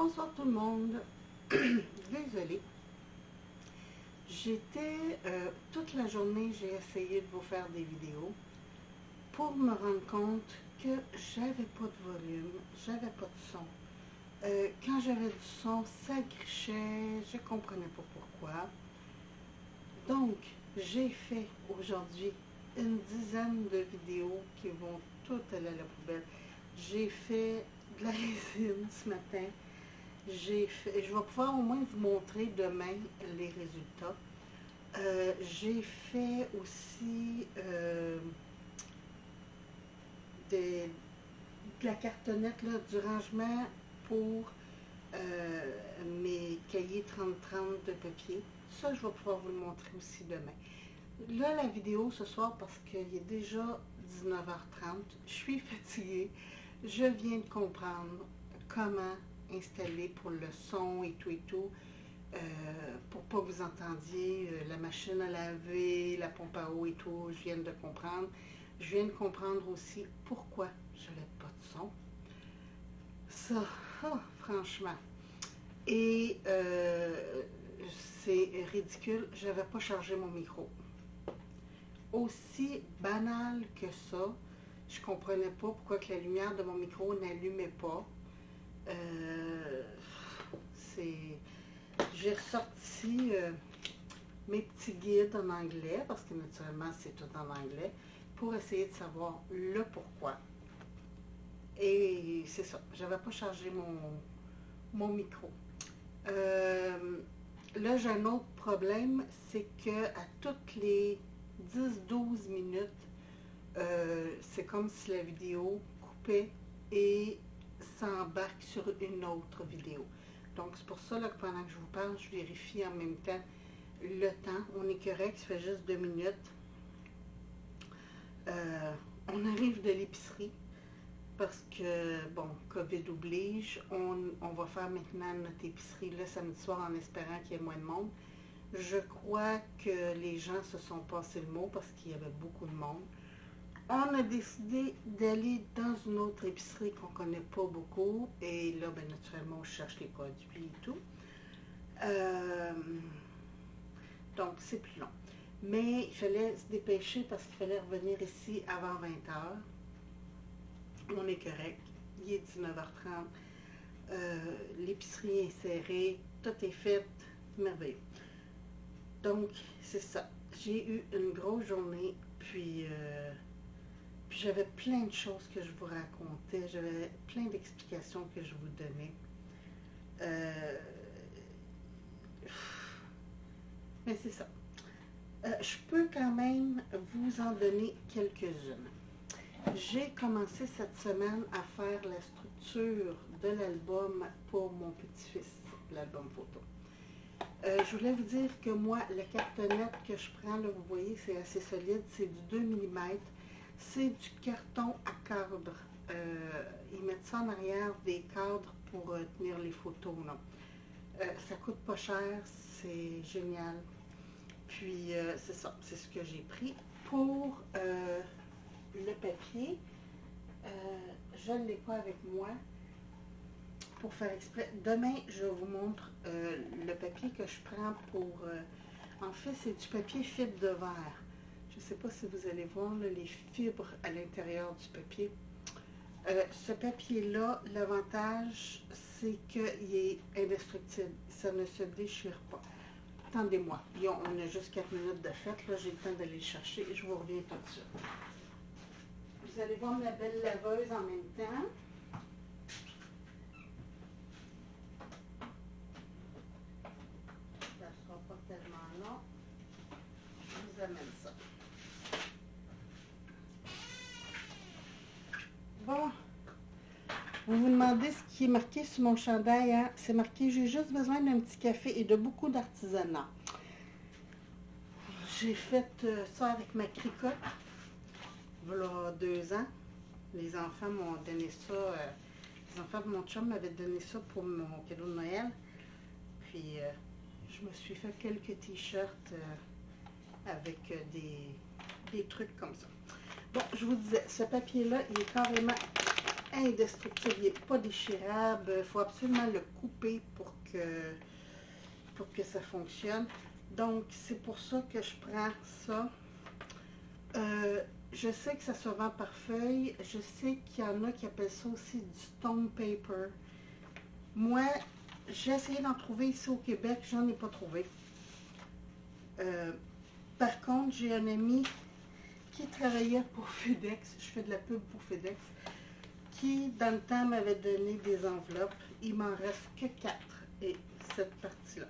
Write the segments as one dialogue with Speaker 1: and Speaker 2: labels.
Speaker 1: Bonsoir tout le monde. Désolée. J'étais toute la journée, j'ai essayé de vous faire des vidéos pour me rendre compte que j'avais pas de volume, j'avais pas de son. Quand j'avais du son, ça grichait, je comprenais pas pourquoi. Donc, j'ai fait aujourd'hui une dizaine de vidéos qui vont toutes aller à la poubelle. J'ai fait de la résine ce matin. Je vais pouvoir au moins vous montrer demain les résultats. J'ai fait aussi de la cartonnette, là, du rangement pour mes cahiers 30-30 de papier. Ça, je vais pouvoir vous le montrer aussi demain. Là, la vidéo ce soir, parce qu'il est déjà 19h30, je suis fatiguée. Je viens de comprendre comment installer pour le son et tout, pour pas que vous entendiez la machine à laver, la pompe à eau et tout. Je viens de comprendre. Je viens de comprendre aussi pourquoi je n'avais pas de son. Ça, franchement. Et c'est ridicule, je n'avais pas chargé mon micro. Aussi banal que ça, je ne comprenais pas pourquoi que la lumière de mon micro n'allumait pas. J'ai ressorti mes petits guides en anglais, parce que naturellement c'est tout en anglais, pour essayer de savoir le pourquoi. Et c'est ça, j'avais pas chargé mon micro. Là, j'ai un autre problème, c'est que à toutes les 10-12 minutes, c'est comme si la vidéo coupait et s'embarque sur une autre vidéo. Donc, c'est pour ça là, que pendant que je vous parle, je vérifie en même temps le temps. On est correct, ça fait juste 2 minutes. On arrive de l'épicerie parce que, bon, COVID oblige. On va faire maintenant notre épicerie le samedi soir en espérant qu'il y ait moins de monde. Je crois que les gens se sont passés le mot parce qu'il y avait beaucoup de monde. On a décidé d'aller dans une autre épicerie qu'on ne connaît pas beaucoup. Et là, ben, naturellement, on cherche les produits et tout. Donc, c'est plus long. Mais il fallait se dépêcher parce qu'il fallait revenir ici avant 20h. On est correct. Il est 19h30. L'épicerie est serrée. Tout est fait. Merveilleux. Donc, c'est ça. J'ai eu une grosse journée. Puis j'avais plein de choses que je vous racontais. J'avais plein d'explications que je vous donnais. Mais c'est ça. Je peux quand même vous en donner quelques-unes. J'ai commencé cette semaine à faire la structure de l'album pour mon petit-fils, l'album photo. Je voulais vous dire que moi, la cartonnette que je prends, là, vous voyez, c'est assez solide, c'est du 2 mm. C'est du carton à cadre. Ils mettent ça en arrière des cadres pour tenir les photos. Ça coûte pas cher, c'est génial. Puis, c'est ça, c'est ce que j'ai pris. Pour le papier, je ne l'ai pas avec moi pour faire exprès. Demain, je vous montre le papier que je prends pour... en fait, c'est du papier fibre de verre. Je ne sais pas si vous allez voir là, les fibres à l'intérieur du papier. Ce papier-là, l'avantage, c'est qu'il est indestructible. Ça ne se déchire pas. Attendez-moi, on a juste 4 minutes de fête. Là, j'ai le temps d'aller le chercher et je vous reviens tout de suite. Vous allez voir ma belle laveuse en même temps. Ça ne sera pas tellement long. Je vous amène ça. Bon, vous vous demandez ce qui est marqué sur mon chandail, hein? C'est marqué « J'ai juste besoin d'un petit café et de beaucoup d'artisanat ». J'ai fait ça avec ma cricotte, voilà 2 ans. Les enfants m'ont donné ça, les enfants de mon chum m'avaient donné ça pour mon cadeau de Noël. Puis, je me suis fait quelques t-shirts avec des trucs comme ça. Bon, je vous disais, ce papier-là, il est carrément indestructible, il n'est pas déchirable. Il faut absolument le couper pour que ça fonctionne. Donc, c'est pour ça que je prends ça. Je sais que ça se vend par feuille. Je sais qu'il y en a qui appellent ça aussi du stone paper. Moi, j'ai essayé d'en trouver ici au Québec. J'en ai pas trouvé. Par contre, j'ai un ami qui travaillait pour FedEx. Je fais de la pub pour FedEx. Qui, dans le temps, m'avait donné des enveloppes. Il m'en reste que 4. Et cette partie-là.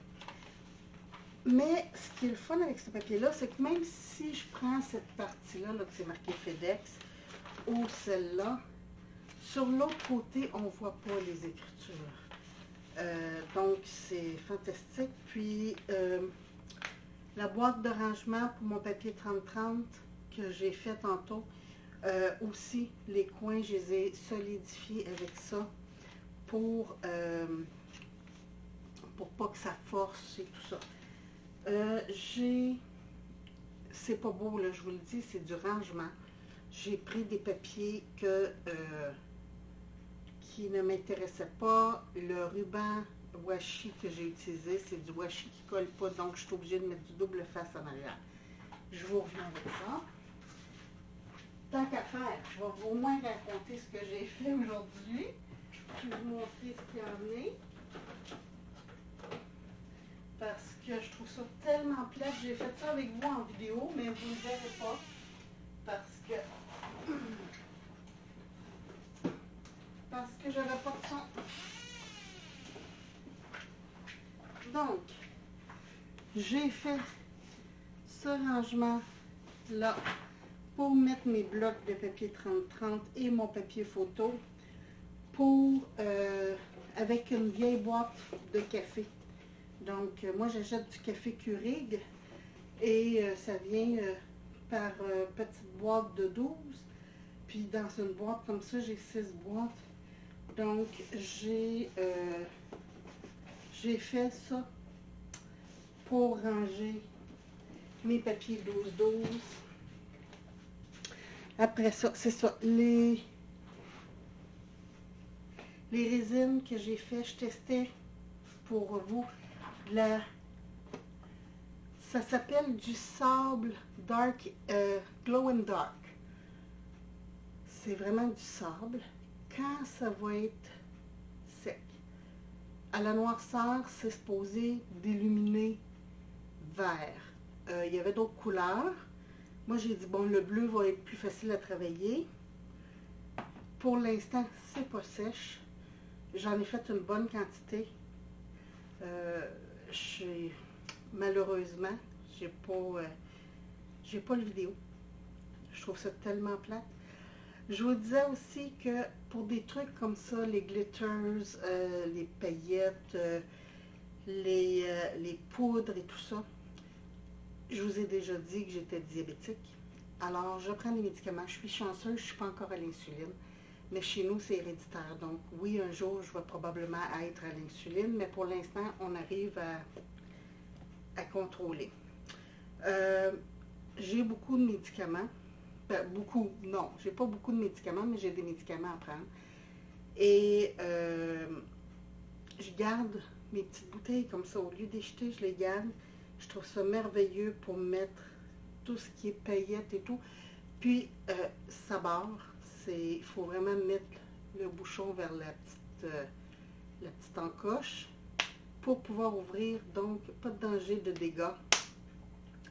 Speaker 1: Mais ce qui est le fun avec ce papier-là, c'est que même si je prends cette partie-là, là, que c'est marqué FedEx, ou celle-là, sur l'autre côté, on ne voit pas les écritures. Donc, c'est fantastique. Puis, la boîte de rangement pour mon papier 30-30 que j'ai fait tantôt, aussi, les coins, je les ai solidifiés avec ça pour pas que ça force et tout ça. C'est pas beau, là, je vous le dis, c'est du rangement. J'ai pris des papiers qui ne m'intéressaient pas. Le ruban washi que j'ai utilisé, c'est du washi qui colle pas, donc je suis obligée de mettre du double face en arrière. Je vous reviens avec ça. Tant qu'à faire, je vais au moins raconter ce que j'ai fait aujourd'hui. Je vais vous montrer ce qu'il y en est. Parce que je trouve ça tellement plate. J'ai fait ça avec vous en vidéo, mais vous ne le verrez pas. Parce que j'avais pas de son. Donc, j'ai fait ce rangement-là pour mettre mes blocs de papier 30-30 et mon papier photo avec une vieille boîte de café. Donc, moi, j'achète du café Keurig et ça vient par petite boîte de 12. Puis, dans une boîte comme ça, j'ai 6 boîtes. Donc, j'ai fait ça pour ranger mes papiers 12-12. Après ça, c'est ça. Les résines que j'ai fait, je testais pour vous. Ça s'appelle du sable dark, glow and dark. C'est vraiment du sable. Quand ça va être sec, à la noirceur, c'est supposé d'illuminer vert. Il y avait d'autres couleurs. Moi, j'ai dit, bon, le bleu va être plus facile à travailler. Pour l'instant, c'est pas sèche. J'en ai fait une bonne quantité. Malheureusement, j'ai pas le vidéo. Je trouve ça tellement plate. Je vous disais aussi que pour des trucs comme ça, les glitters, les paillettes, les poudres et tout ça, je vous ai déjà dit que j'étais diabétique. Alors, je prends des médicaments. Je suis chanceuse, je ne suis pas encore à l'insuline. Mais chez nous, c'est héréditaire. Donc, oui, un jour, je vais probablement être à l'insuline, mais pour l'instant, on arrive à contrôler. J'ai beaucoup de médicaments. Beaucoup, non, j'ai pas beaucoup de médicaments, mais j'ai des médicaments à prendre. Et je garde mes petites bouteilles comme ça. Au lieu d'acheter, je les garde. Je trouve ça merveilleux pour mettre tout ce qui est paillettes et tout. Puis, ça barre. Il faut vraiment mettre le bouchon vers la petite encoche pour pouvoir ouvrir. Donc, pas de danger de dégâts.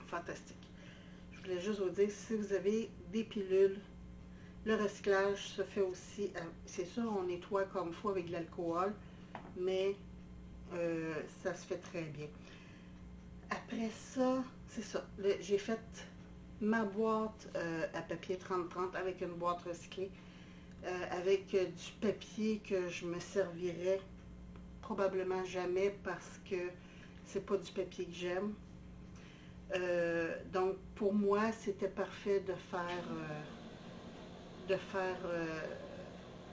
Speaker 1: Fantastique. Je voulais juste vous dire, si vous avez des pilules, le recyclage se fait aussi. C'est sûr, on nettoie comme il faut avec de l'alcool, mais ça se fait très bien. Après ça, c'est ça. J'ai fait ma boîte à papier 30-30 avec une boîte recyclée, avec du papier que je me servirais probablement jamais parce que c'est pas du papier que j'aime. Donc pour moi, c'était parfait de faire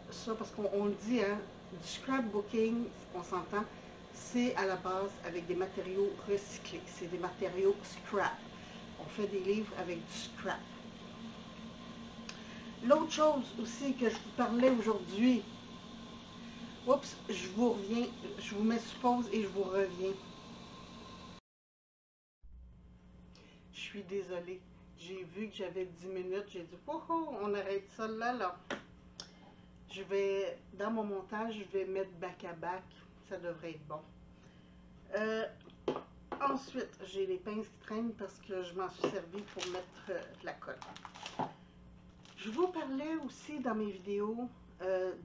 Speaker 1: ça parce qu'on le dit, hein, du scrapbooking, on s'entend, c'est à la base avec des matériaux recyclés, c'est des matériaux scrap. On fait des livres avec du scrap. L'autre chose aussi que je vous parlais aujourd'hui, oups, je vous reviens, je vous mets sur pause et je vous reviens. Je suis désolée. J'ai vu que j'avais 10 minutes. J'ai dit, oh, oh, on arrête ça là. Je vais, dans mon montage, je vais mettre back à back. Ça devrait être bon. Ensuite, j'ai les pinces qui traînent parce que je m'en suis servi pour mettre la colle. Je vous parlais aussi dans mes vidéos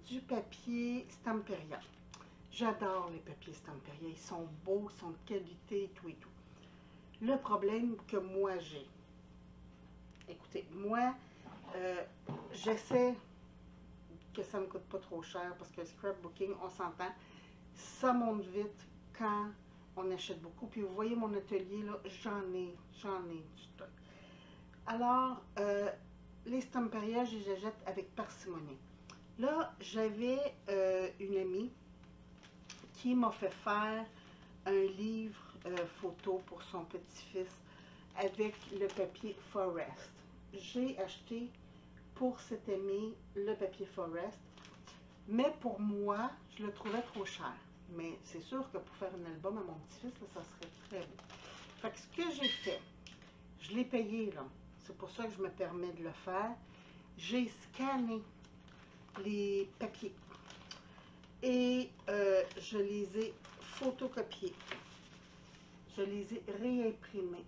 Speaker 1: du papier Stamperia. J'adore les papiers Stamperia. Ils sont beaux, ils sont de qualité, tout et tout. Le problème que moi j'ai, écoutez, moi, j'essaie que ça ne me coûte pas trop cher parce que le scrapbooking, on s'entend, ça monte vite quand on achète beaucoup. Puis vous voyez mon atelier, là, j'en ai du stock. Alors, les Stamperia, je les achète avec parcimonie. Là, j'avais une amie qui m'a fait faire un livre photo pour son petit-fils avec le papier Forest. J'ai acheté pour cette amie le papier Forest, mais pour moi, je le trouvais trop cher. Mais c'est sûr que pour faire un album à mon petit-fils, ça serait très beau. Fait que ce que j'ai fait, je l'ai payé là. C'est pour ça que je me permets de le faire. J'ai scanné les papiers et je les ai photocopiés. Je les ai réimprimés.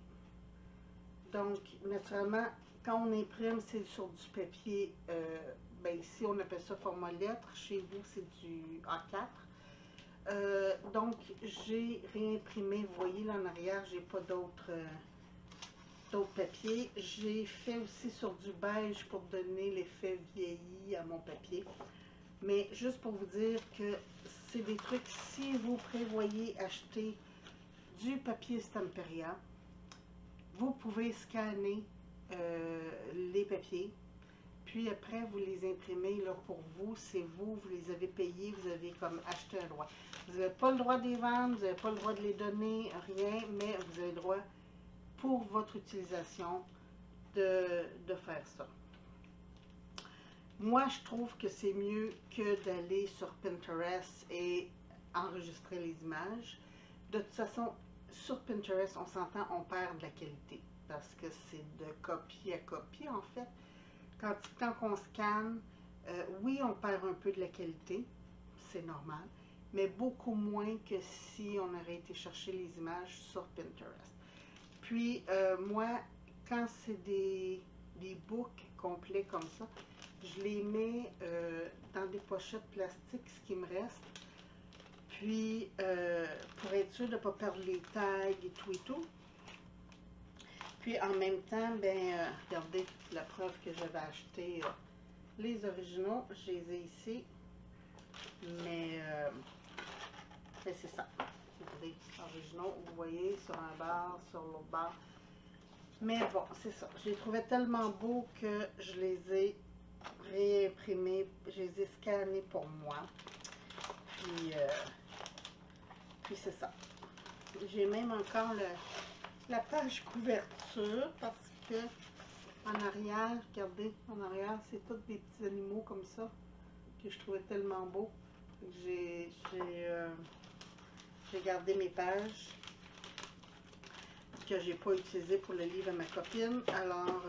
Speaker 1: Donc, naturellement, quand on imprime, c'est sur du papier, ben ici on appelle ça format lettre, chez vous c'est du A4. Donc, j'ai réimprimé, vous voyez là en arrière, j'ai pas d'autres papiers. J'ai fait aussi sur du beige pour donner l'effet vieilli à mon papier. Mais juste pour vous dire que c'est des trucs, si vous prévoyez acheter du papier Stamperia, vous pouvez scanner les papiers, puis après vous les imprimez là pour vous, c'est vous, vous les avez payés, vous avez comme acheté un droit. Vous n'avez pas le droit de les vendre, vous n'avez pas le droit de les donner, rien, mais vous avez le droit pour votre utilisation de faire ça. Moi, je trouve que c'est mieux que d'aller sur Pinterest et enregistrer les images. De toute façon, sur Pinterest, on s'entend, on perd de la qualité parce que c'est de copie à copie en fait. Quand on scanne, oui, on perd un peu de la qualité, c'est normal, mais beaucoup moins que si on aurait été chercher les images sur Pinterest. Puis, moi, quand c'est des books complets comme ça, je les mets dans des pochettes plastiques, ce qui me reste. Puis, pour être sûr de ne pas perdre les tags et tout. Puis, en même temps, ben, regardez la preuve que j'avais acheté les originaux. Je les ai ici. Mais c'est ça. Regardez, originaux, vous voyez, sur un bar, sur l'autre bar. Mais bon, c'est ça. Je les trouvais tellement beaux que je les ai réimprimés, je les ai scannés pour moi. Puis c'est ça. J'ai même encore la page couverture parce que en arrière, regardez, en arrière, c'est tous des petits animaux comme ça que je trouvais tellement beaux. J'ai gardé mes pages que j'ai pas utilisé pour le livre à ma copine. Alors,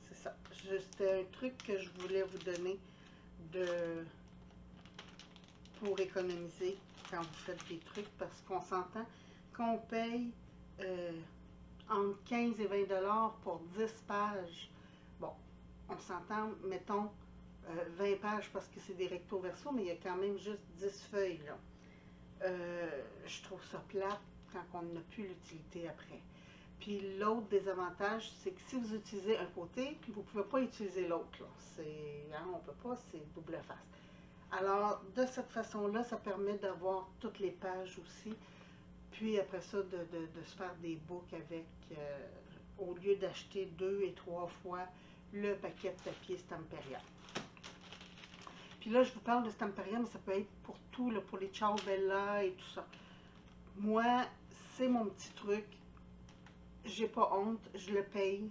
Speaker 1: c'est ça. C'était un truc que je voulais vous donner pour économiser quand vous faites des trucs parce qu'on s'entend qu'on paye entre 15 et 20 $ pour 10 pages. Bon, on s'entend, mettons 20 pages parce que c'est des recto verso, mais il y a quand même juste 10 feuilles là. Je trouve ça plate quand on n'a plus l'utilité après. Puis l'autre désavantage, c'est que si vous utilisez un côté, vous ne pouvez pas utiliser l'autre. Hein, on ne peut pas, c'est double face. Alors, de cette façon-là, ça permet d'avoir toutes les pages aussi. Puis après ça, de se faire des books avec, au lieu d'acheter 2 et 3 fois le paquet de papier Stamperia. Puis là, je vous parle de Stamperia, mais ça peut être pour tout, là, pour les Ciao Bella et tout ça. Moi, c'est mon petit truc. J'ai pas honte, je le paye,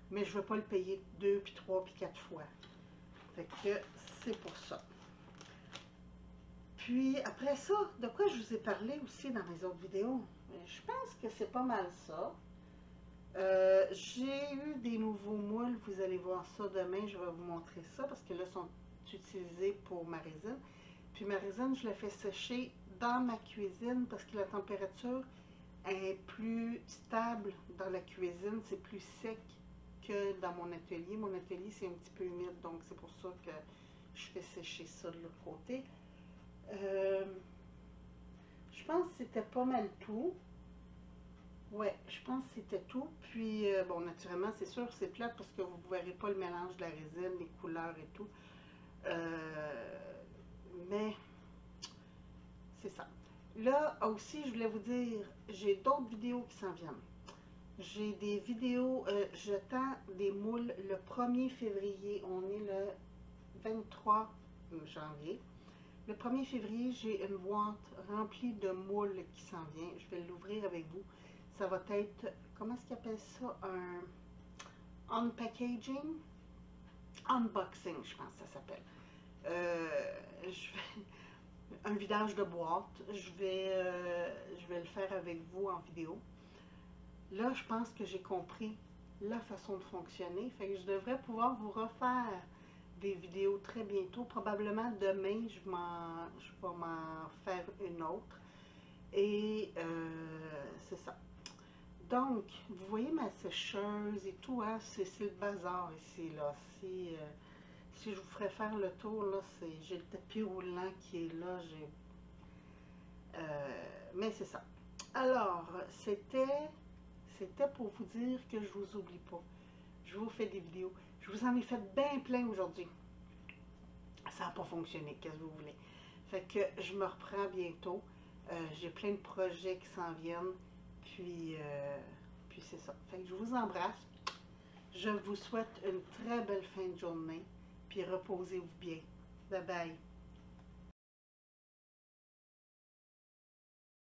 Speaker 1: mais je ne veux pas le payer 2, puis 3, puis 4 fois. Fait que c'est pour ça. Puis après ça, de quoi je vous ai parlé aussi dans mes autres vidéos? Je pense que c'est pas mal ça. J'ai eu des nouveaux moules, vous allez voir ça demain, je vais vous montrer ça parce que là, ils sont utilisés pour ma résine. Puis ma résine, je la fais sécher dans ma cuisine parce que la température est plus stable dans la cuisine, c'est plus sec que dans mon atelier. Mon atelier, c'est un petit peu humide, donc c'est pour ça que je fais sécher ça de l'autre côté. Je pense que c'était pas mal tout. Ouais, je pense que c'était tout. Puis, bon, naturellement, c'est sûr, c'est plate parce que vous ne verrez pas le mélange de la résine, les couleurs et tout. Mais, c'est ça. Là aussi, je voulais vous dire, j'ai d'autres vidéos qui s'en viennent. J'ai des vidéos, j'attends des moules le 1er février. On est le 23 janvier. Le 1er février, j'ai une boîte remplie de moules qui s'en vient. Je vais l'ouvrir avec vous. Ça va être, comment est-ce qu'ils appellent ça? Un unpackaging? Unboxing, je pense que ça s'appelle. Un vidage de boîte. Je vais le faire avec vous en vidéo. Là, je pense que j'ai compris la façon de fonctionner. Fait que je devrais pouvoir vous refaire des vidéos très bientôt. Probablement demain, je vais m'en faire une autre. Et c'est ça. Donc, vous voyez ma sécheuse et tout, hein, c'est le bazar ici, là. Si je vous ferais faire le tour, là, j'ai le tapis roulant qui est là. Mais c'est ça. Alors, c'était pour vous dire que je vous oublie pas. Je vous fais des vidéos. Je vous en ai fait bien plein aujourd'hui. Ça n'a pas fonctionné, qu'est-ce que vous voulez. Fait que je me reprends bientôt. J'ai plein de projets qui s'en viennent. Puis c'est ça. Fait que je vous embrasse. Je vous souhaite une très belle fin de journée. Puis reposez-vous bien. Bye bye.